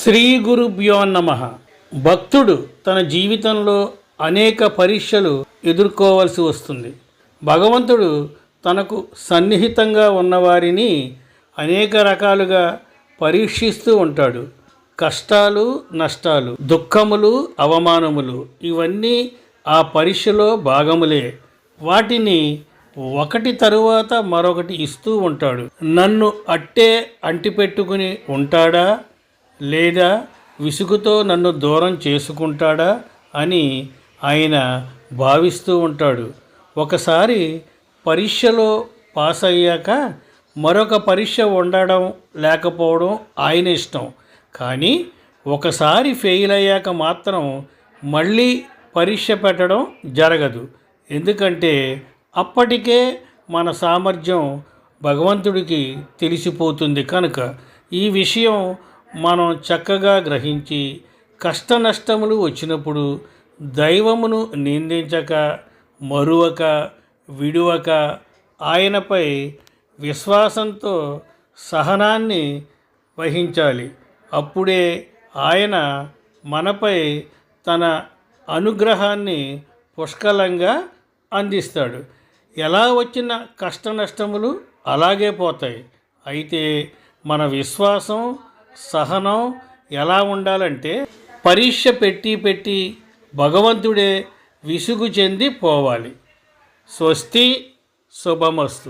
శ్రీ గురుభ్యో నమః. భక్తుడు తన జీవితంలో అనేక పరీక్షలు ఎదుర్కోవాల్సి వస్తుంది. భగవంతుడు తనకు సన్నిహితంగా ఉన్నవారిని అనేక రకాలుగా పరీక్షిస్తూ ఉంటాడు. కష్టాలు, నష్టాలు, దుఃఖములు, అవమానములు ఇవన్నీ ఆ పరీక్షలో భాగములే. వాటిని ఒకటి తరువాత మరొకటి ఇస్తూ ఉంటాడు. నన్ను అట్టే అంటిపెట్టుకుని ఉంటాడా, లేదా విసుగుతో నన్ను దూరం చేసుకుంటాడా అని ఆయన భావిస్తూ ఉంటాడు. ఒకసారి పరీక్షలో పాస్ అయ్యాక మరొక పరీక్ష ఉండడం లేకపోవడం ఆయన ఇష్టం. కానీ ఒకసారి ఫెయిల్ అయ్యాక మాత్రం మళ్ళీ పరీక్ష పెట్టడం జరగదు. ఎందుకంటే అప్పటికే మన సామర్థ్యం భగవంతుడికి తెలిసిపోతుంది కనుక ఈ విషయం మనం చక్కగా గ్రహించి కష్ట నష్టములు వచ్చినప్పుడు దైవమును నిందించక, మరువక, విడువక ఆయనపై విశ్వాసంతో సహనాన్ని వహించాలి. అప్పుడే ఆయన మనపై తన అనుగ్రహాన్ని పుష్కలంగా అందిస్తాడు. ఎలా వచ్చిన కష్ట నష్టములు అలాగే పోతాయి. అయితే మన విశ్వాసం, సహనం ఎలా ఉండాలంటే పరీక్ష పెట్టి భగవంతుడే విసుగు చెంది పోవాలి. స్వస్తి, శుభమస్తు.